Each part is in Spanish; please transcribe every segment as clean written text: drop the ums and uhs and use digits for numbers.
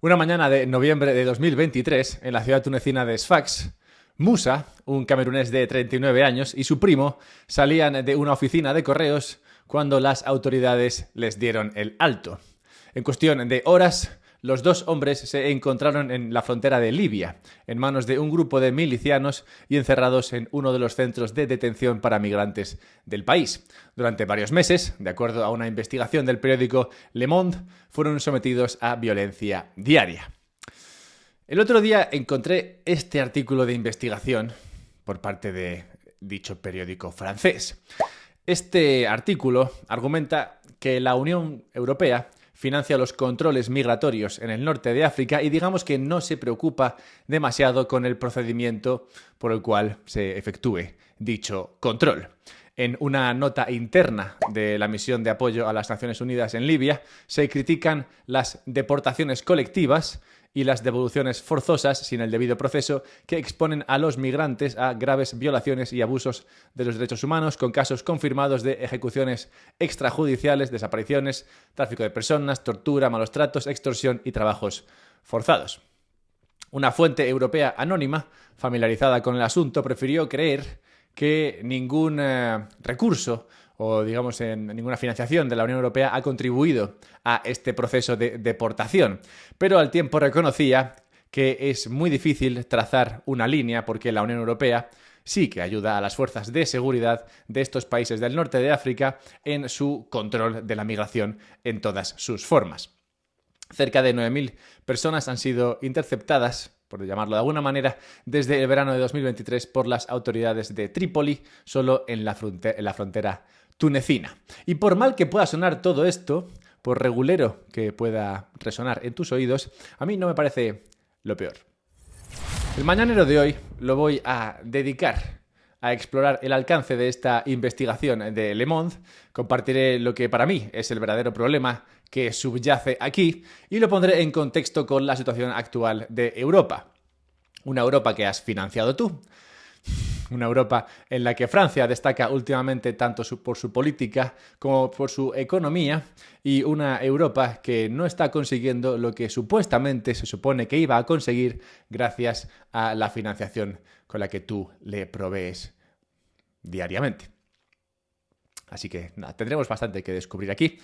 Una mañana de noviembre de 2023, en la ciudad tunecina de Sfax, Musa, un camerunés de 39 años, y su primo salían de una oficina de correos cuando las autoridades les dieron el alto. En cuestión de horas, los dos hombres se encontraron en la frontera de Libia, en manos de un grupo de milicianos y encerrados en uno de los centros de detención para migrantes del país. Durante varios meses, de acuerdo a una investigación del periódico Le Monde, fueron sometidos a violencia diaria. El otro día encontré este artículo de investigación por parte de dicho periódico francés. Este artículo argumenta que la Unión Europea financia los controles migratorios en el norte de África y digamos que no se preocupa demasiado con el procedimiento por el cual se efectúe dicho control. En una nota interna de la misión de apoyo a las Naciones Unidas en Libia se critican las deportaciones colectivas y las devoluciones forzosas sin el debido proceso que exponen a los migrantes a graves violaciones y abusos de los derechos humanos con casos confirmados de ejecuciones extrajudiciales, desapariciones, tráfico de personas, tortura, malos tratos, extorsión y trabajos forzados. Una fuente europea anónima, familiarizada con el asunto, prefirió creer que ningún recurso o digamos en ninguna financiación de la Unión Europea ha contribuido a este proceso de deportación, pero al tiempo reconocía que es muy difícil trazar una línea porque la Unión Europea sí que ayuda a las fuerzas de seguridad de estos países del norte de África en su control de la migración en todas sus formas. Cerca de 9.000 personas han sido interceptadas, por llamarlo de alguna manera, desde el verano de 2023 por las autoridades de Trípoli, solo en la frontera tunecina. Y por mal que pueda sonar todo esto, por regulero que pueda resonar en tus oídos, a mí no me parece lo peor. El mañanero de hoy lo voy a dedicar a explorar el alcance de esta investigación de Le Monde. Compartiré lo que para mí es el verdadero problema que subyace aquí y lo pondré en contexto con la situación actual de Europa. Una Europa que has financiado tú. Una Europa en la que Francia destaca últimamente tanto por su política como por su economía y una Europa que no está consiguiendo lo que supuestamente se supone que iba a conseguir gracias a la financiación con la que tú le provees diariamente. Así que nada, tendremos bastante que descubrir aquí.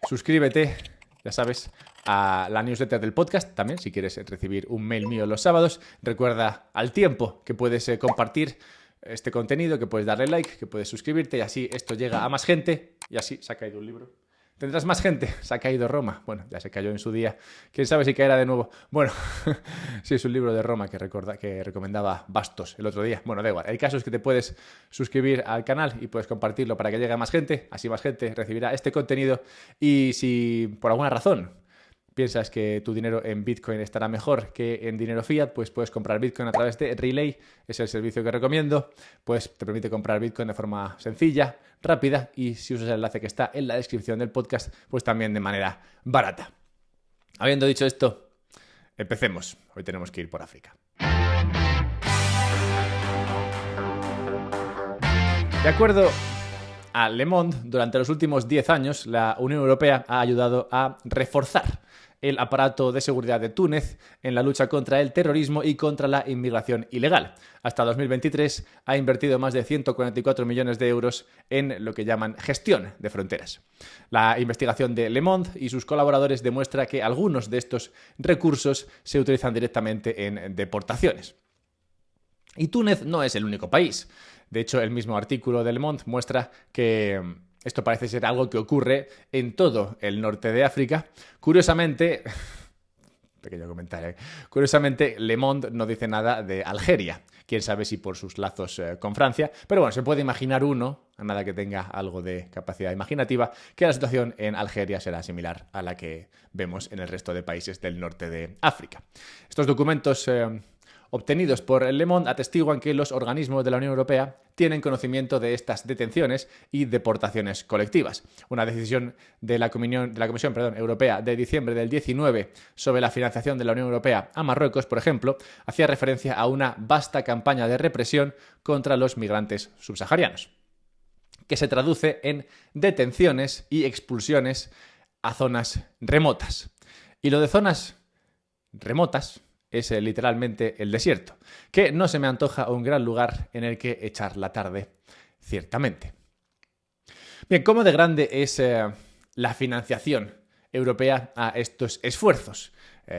Suscríbete, ya sabes, a la newsletter del podcast también, si quieres recibir un mail mío los sábados. Recuerda al tiempo que puedes compartir este contenido, que puedes darle like, que puedes suscribirte y así esto llega a más gente y así se ha caído un libro. Tendrás más gente, se ha caído Roma. Bueno, ya se cayó en su día. ¿Quién sabe si caerá de nuevo? Bueno, sí, es un libro de Roma que recomendaba Bastos el otro día. Bueno, da igual. El caso es que te puedes suscribir al canal y puedes compartirlo para que llegue a más gente. Así más gente recibirá este contenido. Y si por alguna razón piensas que tu dinero en Bitcoin estará mejor que en dinero fiat, pues puedes comprar Bitcoin a través de Relay. Es el servicio que recomiendo. Pues te permite comprar Bitcoin de forma sencilla, rápida y si usas el enlace que está en la descripción del podcast, pues también de manera barata. Habiendo dicho esto, empecemos. Hoy tenemos que ir por África. De acuerdo a Le Monde, durante los últimos 10 años, la Unión Europea ha ayudado a reforzar el aparato de seguridad de Túnez en la lucha contra el terrorismo y contra la inmigración ilegal. Hasta 2023 ha invertido más de 144 millones de euros en lo que llaman gestión de fronteras. La investigación de Le Monde y sus colaboradores demuestra que algunos de estos recursos se utilizan directamente en deportaciones. Y Túnez no es el único país. De hecho, el mismo artículo de Le Monde muestra que esto parece ser algo que ocurre en todo el norte de África. Curiosamente, pequeño comentario, curiosamente Le Monde no dice nada de Algeria. Quién sabe si por sus lazos con Francia. Pero bueno, se puede imaginar uno, a nada que tenga algo de capacidad imaginativa, que la situación en Algeria será similar a la que vemos en el resto de países del norte de África. Estos documentos obtenidos por Le Monde atestiguan que los organismos de la Unión Europea tienen conocimiento de estas detenciones y deportaciones colectivas. Una decisión de la Comisión Europea de diciembre del 19 sobre la financiación de la Unión Europea a Marruecos, por ejemplo, hacía referencia a una vasta campaña de represión contra los migrantes subsaharianos, que se traduce en detenciones y expulsiones a zonas remotas. Y lo de zonas remotas, es literalmente el desierto, que no se me antoja un gran lugar en el que echar la tarde, ciertamente. Bien, ¿cómo de grande es la financiación europea a estos esfuerzos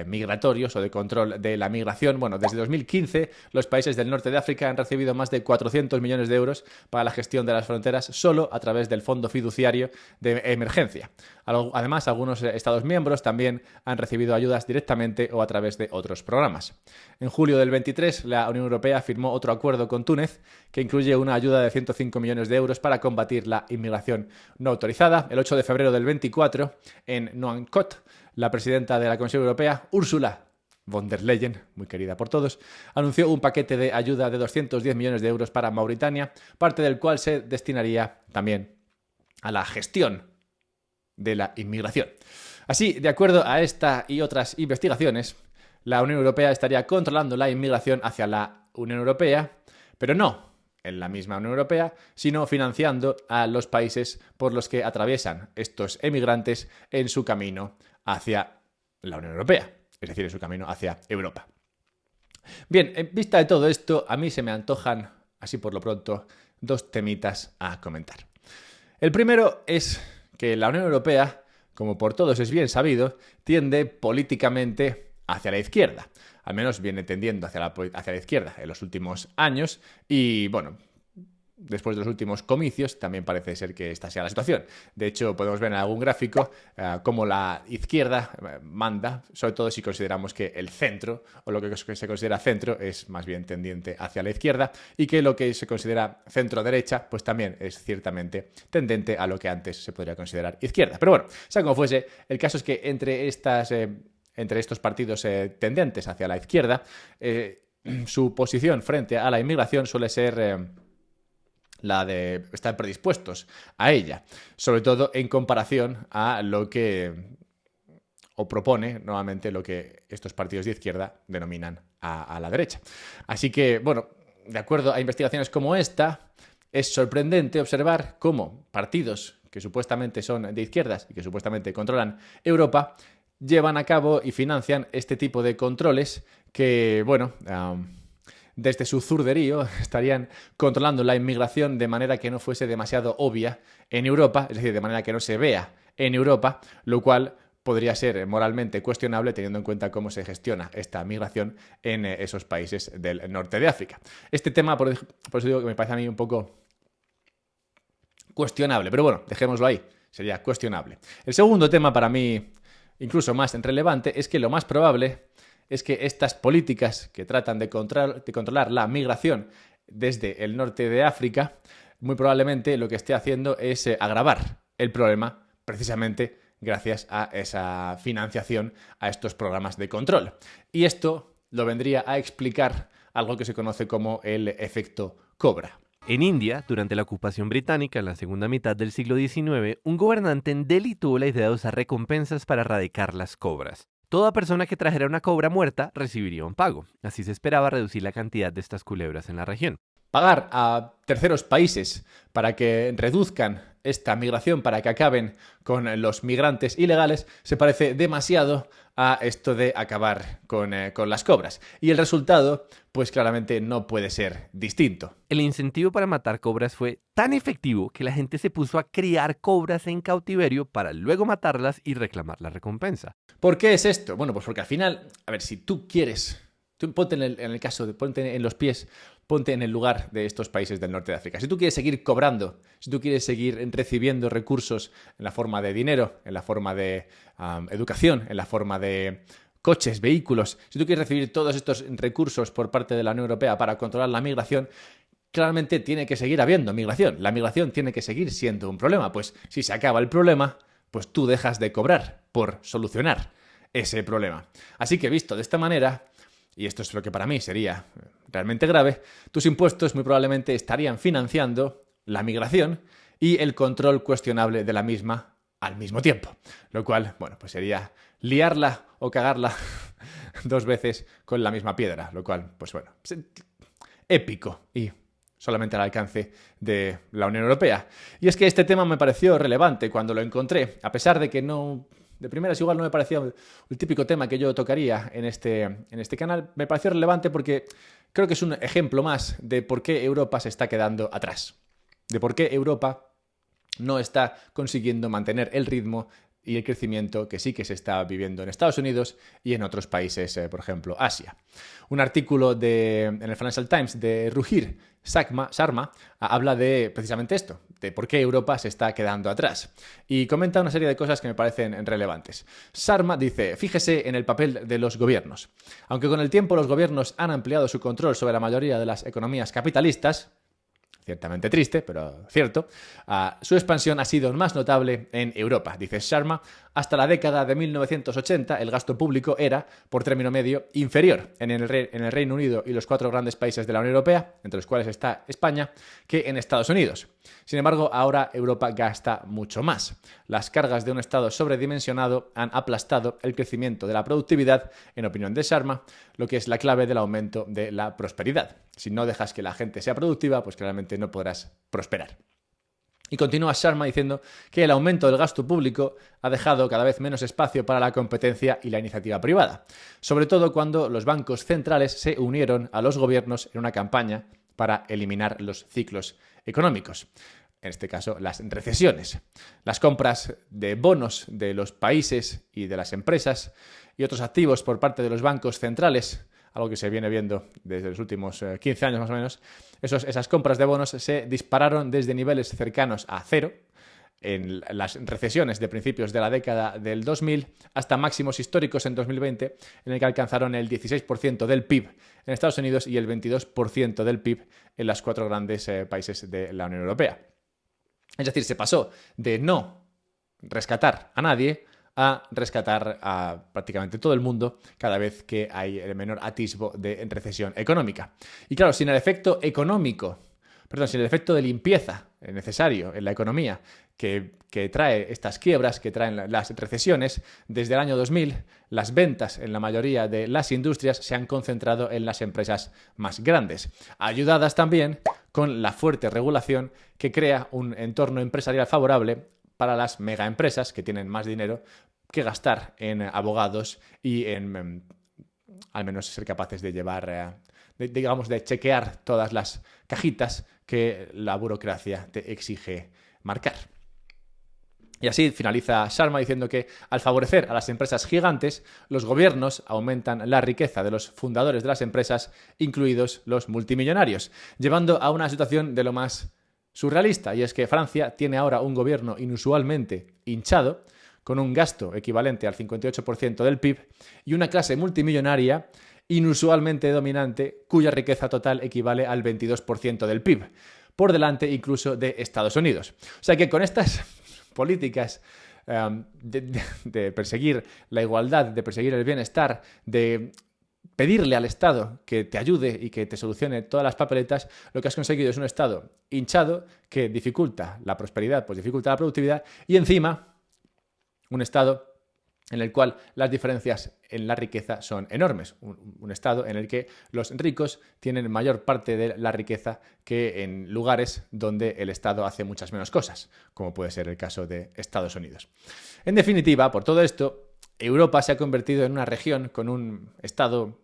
migratorios o de control de la migración? Bueno, desde 2015 los países del norte de África han recibido más de 400 millones de euros para la gestión de las fronteras solo a través del Fondo Fiduciario de Emergencia. Además, algunos Estados miembros también han recibido ayudas directamente o a través de otros programas. En julio del 23, la Unión Europea firmó otro acuerdo con Túnez que incluye una ayuda de 105 millones de euros para combatir la inmigración no autorizada. El 8 de febrero del 24, en Nouakchott, la presidenta de la Comisión Europea, Ursula von der Leyen, muy querida por todos, anunció un paquete de ayuda de 210 millones de euros para Mauritania, parte del cual se destinaría también a la gestión de la inmigración. Así, de acuerdo a esta y otras investigaciones, la Unión Europea estaría controlando la inmigración hacia la Unión Europea, pero no en la misma Unión Europea, sino financiando a los países por los que atraviesan estos emigrantes en su camino hacia la Unión Europea, es decir, en su camino hacia Europa. Bien, en vista de todo esto, a mí se me antojan, así por lo pronto, dos temitas a comentar. El primero es que la Unión Europea, como por todos es bien sabido, tiende políticamente hacia la izquierda. Al menos viene tendiendo hacia la izquierda en los últimos años y, bueno, después de los últimos comicios también parece ser que esta sea la situación. De hecho, podemos ver en algún gráfico cómo la izquierda manda, sobre todo si consideramos que el centro, o lo que se considera centro, es más bien tendiente hacia la izquierda, y que lo que se considera centro-derecha, pues también es ciertamente tendente a lo que antes se podría considerar izquierda. Pero bueno, sea como fuese, el caso es que entre estos partidos tendentes hacia la izquierda, su posición frente a la inmigración suele ser la de estar predispuestos a ella, sobre todo en comparación a lo que o propone nuevamente lo que estos partidos de izquierda denominan a la derecha. Así que, bueno, de acuerdo a investigaciones como esta, es sorprendente observar cómo partidos que supuestamente son de izquierdas y que supuestamente controlan Europa llevan a cabo y financian este tipo de controles que, bueno, desde su zurderío estarían controlando la inmigración de manera que no fuese demasiado obvia en Europa, es decir, de manera que no se vea en Europa, lo cual podría ser moralmente cuestionable teniendo en cuenta cómo se gestiona esta migración en esos países del norte de África. Este tema, por eso digo que me parece a mí un poco cuestionable, pero bueno, dejémoslo ahí, sería cuestionable. El segundo tema para mí, incluso más relevante, es que lo más probable es que estas políticas que tratan de controlar la migración desde el norte de África, muy probablemente lo que esté haciendo es agravar el problema precisamente gracias a esa financiación a estos programas de control. Y esto lo vendría a explicar algo que se conoce como el efecto cobra. En India, durante la ocupación británica en la segunda mitad del siglo XIX, un gobernante en Delhi tuvo la idea de usar recompensas para erradicar las cobras. Toda persona que trajera una cobra muerta recibiría un pago. Así se esperaba reducir la cantidad de estas culebras en la región. Pagar a terceros países para que reduzcan esta migración, para que acaben con los migrantes ilegales, se parece demasiado a esto de acabar con las cobras. Y el resultado, pues claramente no puede ser distinto. El incentivo para matar cobras fue tan efectivo que la gente se puso a criar cobras en cautiverio para luego matarlas y reclamar la recompensa. ¿Por qué es esto? Bueno, pues porque al final, a ver, si tú quieres, tú ponte en el caso de ponte en los pies, ponte en el lugar de estos países del norte de África. Si tú quieres seguir cobrando, si tú quieres seguir recibiendo recursos en la forma de dinero, en la forma de educación, en la forma de coches, vehículos, si tú quieres recibir todos estos recursos por parte de la Unión Europea para controlar la migración, claramente tiene que seguir habiendo migración. La migración tiene que seguir siendo un problema. Pues si se acaba el problema, pues tú dejas de cobrar por solucionar ese problema. Así que visto de esta manera, y esto es lo que para mí sería realmente grave, tus impuestos muy probablemente estarían financiando la migración y el control cuestionable de la misma al mismo tiempo. Lo cual, bueno, pues sería liarla o cagarla dos veces con la misma piedra. Lo cual, pues bueno, épico y solamente al alcance de la Unión Europea. Y es que este tema me pareció relevante cuando lo encontré, a pesar de que no de primeras igual no me parecía el típico tema que yo tocaría en este canal. Me pareció relevante porque creo que es un ejemplo más de por qué Europa se está quedando atrás. De por qué Europa no está consiguiendo mantener el ritmo y el crecimiento que sí que se está viviendo en Estados Unidos y en otros países, por ejemplo, Asia. Un artículo en el Financial Times de Ruchir Sharma habla de precisamente esto, de por qué Europa se está quedando atrás. Y comenta una serie de cosas que me parecen relevantes. Sharma dice, fíjese en el papel de los gobiernos. Aunque con el tiempo los gobiernos han ampliado su control sobre la mayoría de las economías capitalistas, ciertamente triste, pero cierto, su expansión ha sido más notable en Europa, dice Sharma. Hasta la década de 1980 el gasto público era, por término medio, inferior en el Reino Unido y los 4 grandes países de la Unión Europea, entre los cuales está España, que en Estados Unidos. Sin embargo, ahora Europa gasta mucho más. Las cargas de un Estado sobredimensionado han aplastado el crecimiento de la productividad, en opinión de Sharma, lo que es la clave del aumento de la prosperidad. Si no dejas que la gente sea productiva, pues claramente no podrás prosperar. Y continúa Sharma diciendo que el aumento del gasto público ha dejado cada vez menos espacio para la competencia y la iniciativa privada, sobre todo cuando los bancos centrales se unieron a los gobiernos en una campaña para eliminar los ciclos económicos, en este caso las recesiones. Las compras de bonos de los países y de las empresas y otros activos por parte de los bancos centrales, algo que se viene viendo desde los últimos 15 años más o menos, esas compras de bonos se dispararon desde niveles cercanos a cero en las recesiones de principios de la década del 2000 hasta máximos históricos en 2020, en el que alcanzaron el 16% del PIB en Estados Unidos y el 22% del PIB en los 4 grandes países de la Unión Europea. Es decir, se pasó de no rescatar a nadie a rescatar a prácticamente todo el mundo cada vez que hay el menor atisbo de recesión económica. Y claro, sin el efecto de limpieza necesario en la economía que trae estas quiebras, que traen las recesiones, desde el año 2000 las ventas en la mayoría de las industrias se han concentrado en las empresas más grandes, ayudadas también con la fuerte regulación que crea un entorno empresarial favorable para las megaempresas que tienen más dinero que gastar en abogados y en al menos ser capaces de llevar, de chequear todas las cajitas que la burocracia te exige marcar. Y así finaliza Sharma diciendo que al favorecer a las empresas gigantes, los gobiernos aumentan la riqueza de los fundadores de las empresas, incluidos los multimillonarios, llevando a una situación de lo más surrealista, y es que Francia tiene ahora un gobierno inusualmente hinchado, con un gasto equivalente al 58% del PIB, y una clase multimillonaria inusualmente dominante, cuya riqueza total equivale al 22% del PIB, por delante incluso de Estados Unidos. O sea que con estas políticas de perseguir la igualdad, de perseguir el bienestar, de pedirle al Estado que te ayude y que te solucione todas las papeletas, lo que has conseguido es un Estado hinchado que dificulta la prosperidad, pues dificulta la productividad, y encima un Estado en el cual las diferencias en la riqueza son enormes. Un Estado en el que los ricos tienen mayor parte de la riqueza que en lugares donde el Estado hace muchas menos cosas, como puede ser el caso de Estados Unidos. En definitiva, por todo esto, Europa se ha convertido en una región con un Estado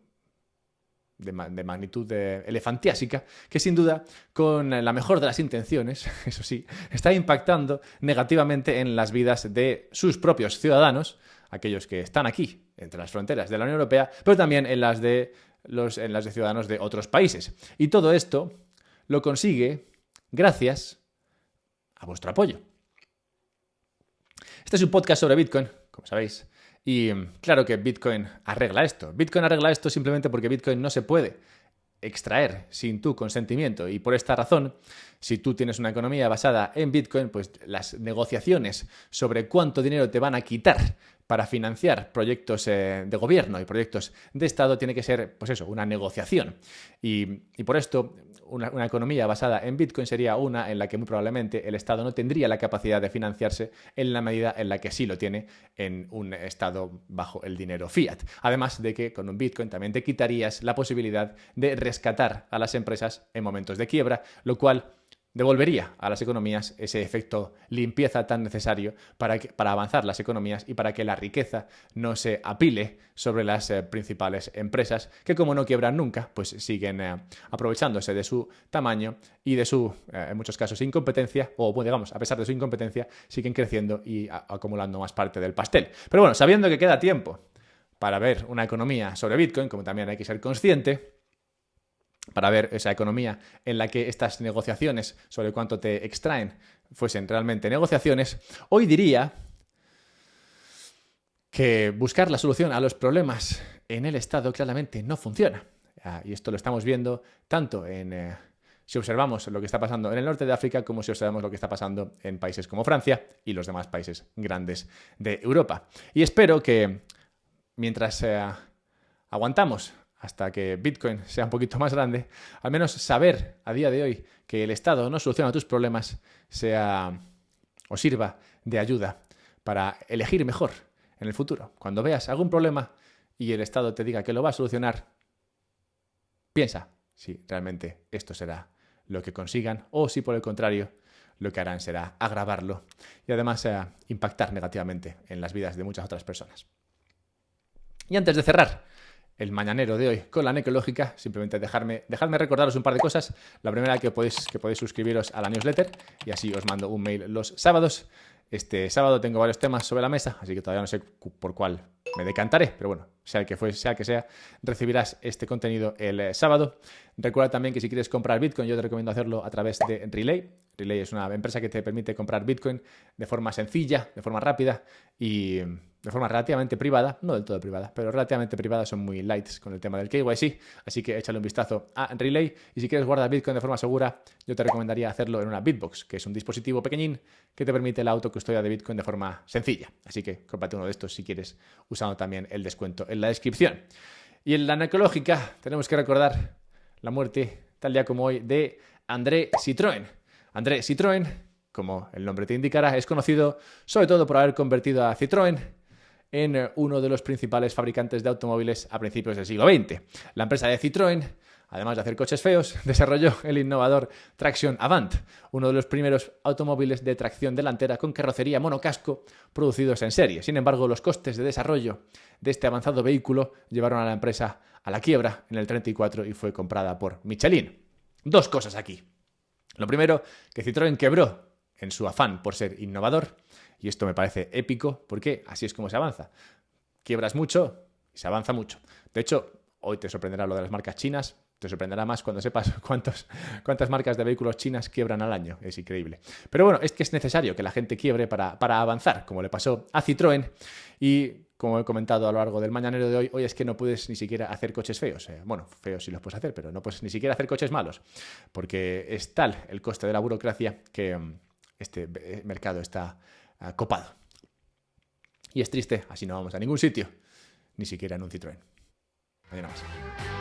de magnitud elefantiásica, que sin duda, con la mejor de las intenciones, eso sí, está impactando negativamente en las vidas de sus propios ciudadanos, aquellos que están aquí, entre las fronteras de la Unión Europea, pero también en las de ciudadanos de otros países. Y todo esto lo consigue gracias a vuestro apoyo. Este es un podcast sobre Bitcoin, como sabéis. Y claro que Bitcoin arregla esto. Bitcoin arregla esto simplemente porque Bitcoin no se puede extraer sin tu consentimiento. Y por esta razón, si tú tienes una economía basada en Bitcoin, pues las negociaciones sobre cuánto dinero te van a quitar para financiar proyectos de gobierno y proyectos de Estado tiene que ser, pues eso, una negociación. Y por esto, una economía basada en Bitcoin sería una en la que muy probablemente el Estado no tendría la capacidad de financiarse en la medida en la que sí lo tiene en un Estado bajo el dinero fiat. Además de que con un Bitcoin también te quitarías la posibilidad de rescatar a las empresas en momentos de quiebra, lo cual devolvería a las economías ese efecto limpieza tan necesario para avanzar las economías y para que la riqueza no se apile sobre las principales empresas que, como no quiebran nunca, pues siguen aprovechándose de su tamaño y de su, en muchos casos, incompetencia, o bueno, digamos, a pesar de su incompetencia, siguen creciendo y acumulando más parte del pastel. Pero bueno, sabiendo que queda tiempo para ver una economía sobre Bitcoin, como también hay que ser consciente, para ver esa economía en la que estas negociaciones sobre cuánto te extraen fuesen realmente negociaciones, hoy diría que buscar la solución a los problemas en el Estado claramente no funciona. Y esto lo estamos viendo tanto si observamos lo que está pasando en el norte de África como si observamos lo que está pasando en países como Francia y los demás países grandes de Europa. Y espero que mientras aguantamos hasta que Bitcoin sea un poquito más grande, al menos saber a día de hoy que el Estado no soluciona tus problemas o sirva de ayuda para elegir mejor en el futuro. Cuando veas algún problema y el Estado te diga que lo va a solucionar, piensa si realmente esto será lo que consigan o si por el contrario lo que harán será agravarlo y además impactar negativamente en las vidas de muchas otras personas. Y antes de cerrar el mañanero de hoy con la necrológica, simplemente dejadme recordaros un par de cosas. La primera, que podéis suscribiros a la newsletter y así os mando un mail los sábados. Este sábado tengo varios temas sobre la mesa, así que todavía no sé por cuál me decantaré, pero bueno, sea el que sea, recibirás este contenido el sábado. Recuerda también que si quieres comprar Bitcoin, yo te recomiendo hacerlo a través de Relay. Relay es una empresa que te permite comprar Bitcoin de forma sencilla, de forma rápida y de forma relativamente privada, no del todo privada, pero relativamente privada, son muy lights con el tema del KYC, así que échale un vistazo a Relay. Y si quieres guardar Bitcoin de forma segura, yo te recomendaría hacerlo en una Bitbox, que es un dispositivo pequeñín que te permite la autocustodia de Bitcoin de forma sencilla. Así que cómprate uno de estos si quieres, usando también el descuento en la descripción. Y en la necrológica tenemos que recordar la muerte, tal día como hoy, de André Citroën. André Citroën, como el nombre te indicará, es conocido sobre todo por haber convertido a Citroën en uno de los principales fabricantes de automóviles a principios del siglo XX. La empresa de Citroën, además de hacer coches feos, desarrolló el innovador Traction Avant, uno de los primeros automóviles de tracción delantera con carrocería monocasco producidos en serie. Sin embargo, los costes de desarrollo de este avanzado vehículo llevaron a la empresa a la quiebra en el 34 y fue comprada por Michelin. Dos cosas aquí. Lo primero, que Citroën quebró en su afán por ser innovador, y esto me parece épico porque así es como se avanza. Quiebras mucho y se avanza mucho. De hecho, hoy te sorprenderá lo de las marcas chinas, te sorprenderá más cuando sepas cuántas marcas de vehículos chinas quiebran al año. Es increíble. Pero bueno, es que es necesario que la gente quiebre para avanzar, como le pasó a Citroën. Y como he comentado a lo largo del mañanero de hoy, es que no puedes ni siquiera hacer coches feos. Bueno, feos sí los puedes hacer, pero no puedes ni siquiera hacer coches malos, porque es tal el coste de la burocracia que este mercado está copado. Y es triste, así no vamos a ningún sitio, ni siquiera en un Citroën. Mañana más.